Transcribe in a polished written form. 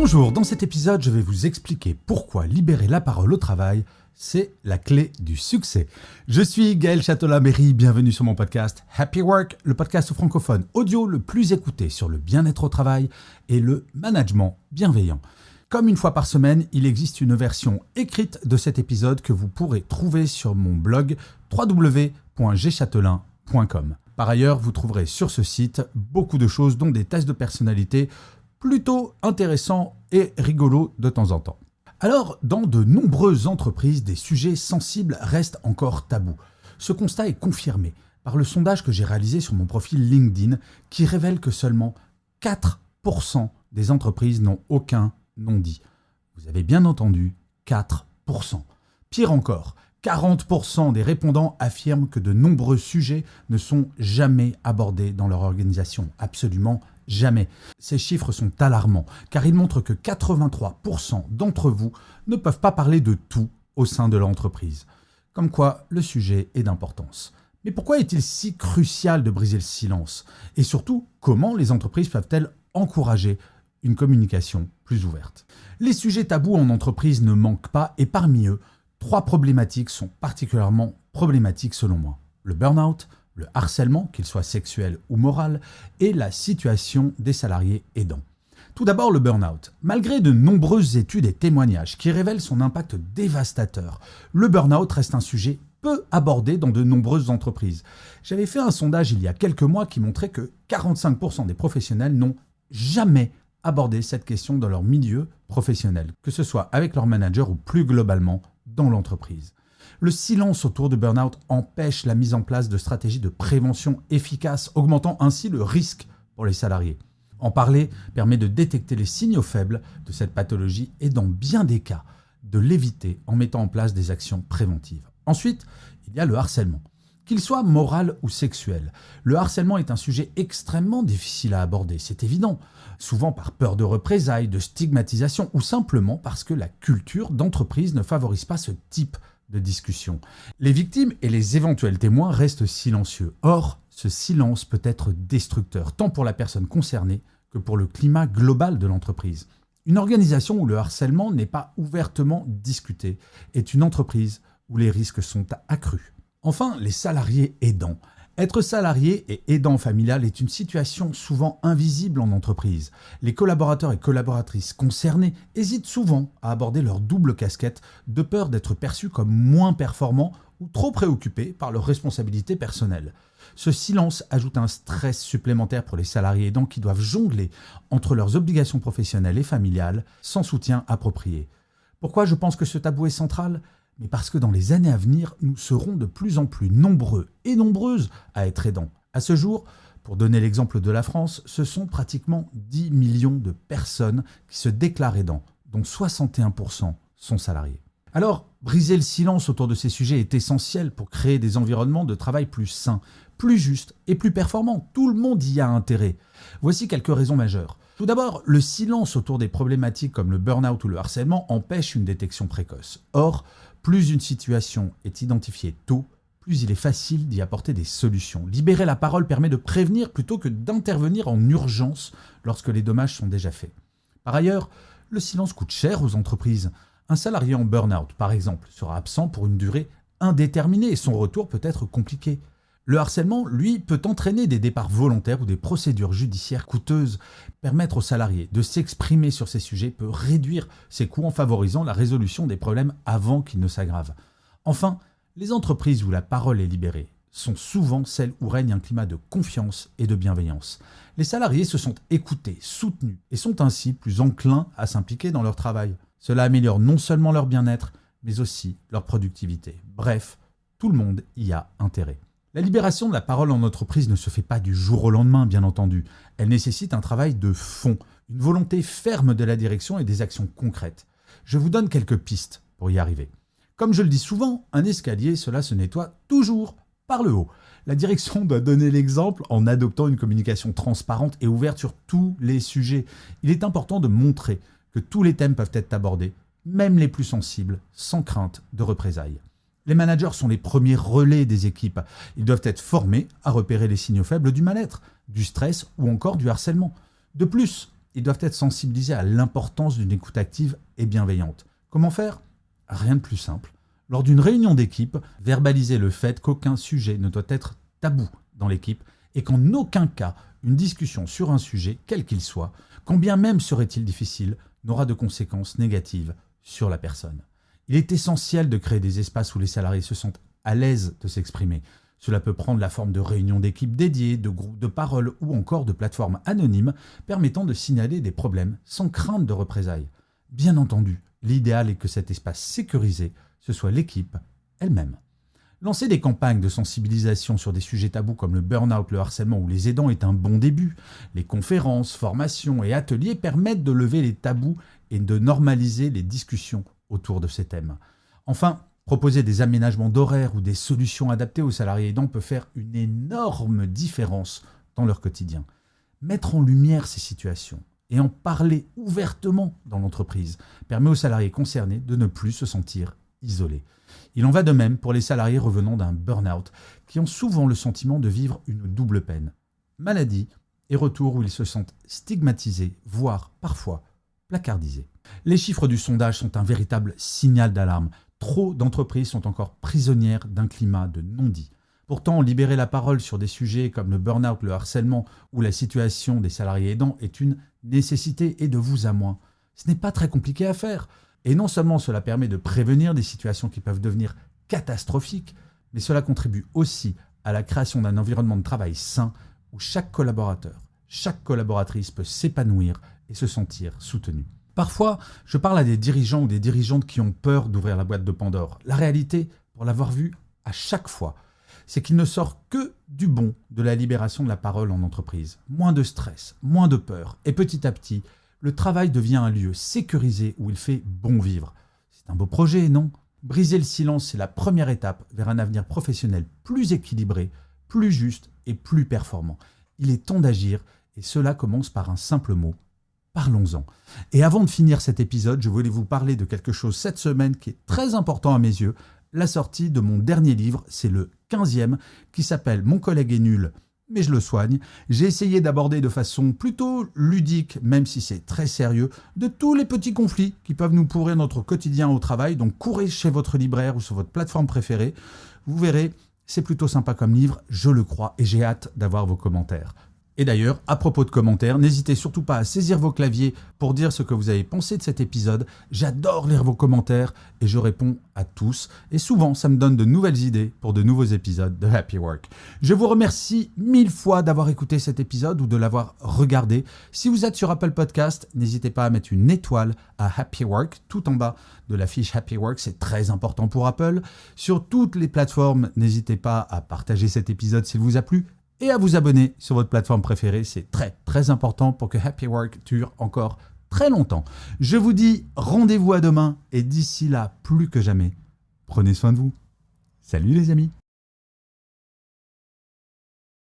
Bonjour, dans cet épisode, je vais vous expliquer pourquoi libérer la parole au travail, c'est la clé du succès. Je suis Gaël Châtelain-Berry, bienvenue sur mon podcast Happy Work, le podcast francophone audio le plus écouté sur le bien-être au travail et le management bienveillant. Comme une fois par semaine, il existe une version écrite de cet épisode que vous pourrez trouver sur mon blog www.gchatelain.com. Par ailleurs, vous trouverez sur ce site beaucoup de choses, dont des tests de personnalité plutôt intéressants et rigolos de temps en temps. Alors, dans de nombreuses entreprises, des sujets sensibles restent encore tabous. Ce constat est confirmé par le sondage que j'ai réalisé sur mon profil LinkedIn qui révèle que seulement 4% des entreprises n'ont aucun non-dit. Vous avez bien entendu, 4%. Pire encore, 40% des répondants affirment que de nombreux sujets ne sont jamais abordés dans leur organisation. Absolument jamais. Ces chiffres sont alarmants, car ils montrent que 83% d'entre vous ne peuvent pas parler de tout au sein de l'entreprise. Comme quoi, le sujet est d'importance. Mais pourquoi est-il si crucial de briser le silence ? Et surtout, comment les entreprises peuvent-elles encourager une communication plus ouverte ? Les sujets tabous en entreprise ne manquent pas, et parmi eux, 3 problématiques sont particulièrement problématiques selon moi. Le burn-out, le harcèlement, qu'il soit sexuel ou moral, et la situation des salariés aidants. Tout d'abord, le burn-out. Malgré de nombreuses études et témoignages qui révèlent son impact dévastateur, le burn-out reste un sujet peu abordé dans de nombreuses entreprises. J'avais fait un sondage il y a quelques mois qui montrait que 45% des professionnels n'ont jamais abordé cette question dans leur milieu professionnel, que ce soit avec leur manager ou plus globalement dans l'entreprise. Le silence autour du burn-out empêche la mise en place de stratégies de prévention efficaces, augmentant ainsi le risque pour les salariés. En parler permet de détecter les signaux faibles de cette pathologie et dans bien des cas, de l'éviter en mettant en place des actions préventives. Ensuite, il y a le harcèlement. Qu'il soit moral ou sexuel, le harcèlement est un sujet extrêmement difficile à aborder, c'est évident, souvent par peur de représailles, de stigmatisation ou simplement parce que la culture d'entreprise ne favorise pas ce type de discussion. Les victimes et les éventuels témoins restent silencieux. Or, ce silence peut être destructeur, tant pour la personne concernée que pour le climat global de l'entreprise. Une organisation où le harcèlement n'est pas ouvertement discuté est une entreprise où les risques sont accrus. Enfin, les salariés aidants. Être salarié et aidant familial est une situation souvent invisible en entreprise. Les collaborateurs et collaboratrices concernés hésitent souvent à aborder leur double casquette de peur d'être perçus comme moins performants ou trop préoccupés par leurs responsabilités personnelles. Ce silence ajoute un stress supplémentaire pour les salariés aidants qui doivent jongler entre leurs obligations professionnelles et familiales sans soutien approprié. Pourquoi je pense que ce tabou est central ? Mais parce que dans les années à venir, nous serons de plus en plus nombreux et nombreuses à être aidants. À ce jour, pour donner l'exemple de la France, ce sont pratiquement 10 millions de personnes qui se déclarent aidants, dont 61% sont salariés. Alors, briser le silence autour de ces sujets est essentiel pour créer des environnements de travail plus sains, plus justes et plus performants. Tout le monde y a intérêt. Voici quelques raisons majeures. Tout d'abord, le silence autour des problématiques comme le burn-out ou le harcèlement empêche une détection précoce. Or, plus une situation est identifiée tôt, plus il est facile d'y apporter des solutions. Libérer la parole permet de prévenir plutôt que d'intervenir en urgence lorsque les dommages sont déjà faits. Par ailleurs, le silence coûte cher aux entreprises. Un salarié en burn-out, par exemple, sera absent pour une durée indéterminée et son retour peut être compliqué. Le harcèlement, lui, peut entraîner des départs volontaires ou des procédures judiciaires coûteuses. Permettre aux salariés de s'exprimer sur ces sujets peut réduire ces coûts en favorisant la résolution des problèmes avant qu'ils ne s'aggravent. Enfin, les entreprises où la parole est libérée sont souvent celles où règne un climat de confiance et de bienveillance. Les salariés se sentent écoutés, soutenus et sont ainsi plus enclins à s'impliquer dans leur travail. Cela améliore non seulement leur bien-être, mais aussi leur productivité. Bref, tout le monde y a intérêt. La libération de la parole en entreprise ne se fait pas du jour au lendemain, bien entendu. Elle nécessite un travail de fond, une volonté ferme de la direction et des actions concrètes. Je vous donne quelques pistes pour y arriver. Comme je le dis souvent, un escalier, cela se nettoie toujours par le haut. La direction doit donner l'exemple en adoptant une communication transparente et ouverte sur tous les sujets. Il est important de montrer que tous les thèmes peuvent être abordés, même les plus sensibles, sans crainte de représailles. Les managers sont les premiers relais des équipes. Ils doivent être formés à repérer les signaux faibles du mal-être, du stress ou encore du harcèlement. De plus, ils doivent être sensibilisés à l'importance d'une écoute active et bienveillante. Comment faire ? Rien de plus simple. Lors d'une réunion d'équipe, verbaliser le fait qu'aucun sujet ne doit être tabou dans l'équipe et qu'en aucun cas, une discussion sur un sujet, quel qu'il soit, combien même serait-il difficile, n'aura de conséquences négatives sur la personne. Il est essentiel de créer des espaces où les salariés se sentent à l'aise de s'exprimer. Cela peut prendre la forme de réunions d'équipe dédiées, de groupes de parole ou encore de plateformes anonymes permettant de signaler des problèmes sans crainte de représailles. Bien entendu, l'idéal est que cet espace sécurisé, ce soit l'équipe elle-même. Lancer des campagnes de sensibilisation sur des sujets tabous comme le burn-out, le harcèlement ou les aidants est un bon début. Les conférences, formations et ateliers permettent de lever les tabous et de normaliser les discussions autour de ces thèmes. Enfin, proposer des aménagements d'horaires ou des solutions adaptées aux salariés aidants peut faire une énorme différence dans leur quotidien. Mettre en lumière ces situations et en parler ouvertement dans l'entreprise permet aux salariés concernés de ne plus se sentir isolés. Il en va de même pour les salariés revenant d'un burn-out qui ont souvent le sentiment de vivre une double peine. Maladie et retour où ils se sentent stigmatisés, voire parfois placardisés. Les chiffres du sondage sont un véritable signal d'alarme. Trop d'entreprises sont encore prisonnières d'un climat de non-dit. Pourtant, libérer la parole sur des sujets comme le burn-out, le harcèlement ou la situation des salariés aidants est une nécessité et de vous à moi. Ce n'est pas très compliqué à faire. Et non seulement cela permet de prévenir des situations qui peuvent devenir catastrophiques, mais cela contribue aussi à la création d'un environnement de travail sain où chaque collaborateur, chaque collaboratrice peut s'épanouir et se sentir soutenu. Parfois, je parle à des dirigeants ou des dirigeantes qui ont peur d'ouvrir la boîte de Pandore. La réalité, pour l'avoir vu à chaque fois, c'est qu'il ne sort que du bon de la libération de la parole en entreprise. Moins de stress, moins de peur. Et petit à petit, le travail devient un lieu sécurisé où il fait bon vivre. C'est un beau projet, non ? Briser le silence, c'est la première étape vers un avenir professionnel plus équilibré, plus juste et plus performant. Il est temps d'agir et cela commence par un simple mot. Parlons-en. Et avant de finir cet épisode, je voulais vous parler de quelque chose cette semaine qui est très important à mes yeux, la sortie de mon dernier livre, c'est le 15e, qui s'appelle « Mon collègue est nul, mais je le soigne ». J'ai essayé d'aborder de façon plutôt ludique, même si c'est très sérieux, de tous les petits conflits qui peuvent nous pourrir notre quotidien au travail. Donc courez chez votre libraire ou sur votre plateforme préférée. Vous verrez, c'est plutôt sympa comme livre, je le crois, et j'ai hâte d'avoir vos commentaires. Et d'ailleurs, à propos de commentaires, n'hésitez surtout pas à saisir vos claviers pour dire ce que vous avez pensé de cet épisode. J'adore lire vos commentaires et je réponds à tous. Et souvent, ça me donne de nouvelles idées pour de nouveaux épisodes de Happy Work. Je vous remercie 1000 fois d'avoir écouté cet épisode ou de l'avoir regardé. Si vous êtes sur Apple Podcast, n'hésitez pas à mettre une étoile à Happy Work tout en bas de la fiche Happy Work. C'est très important pour Apple. Sur toutes les plateformes, n'hésitez pas à partager cet épisode s'il vous a plu. Et à vous abonner sur votre plateforme préférée, c'est très très important pour que Happy Work dure encore très longtemps. Je vous dis rendez-vous à demain et d'ici là, plus que jamais, prenez soin de vous. Salut les amis!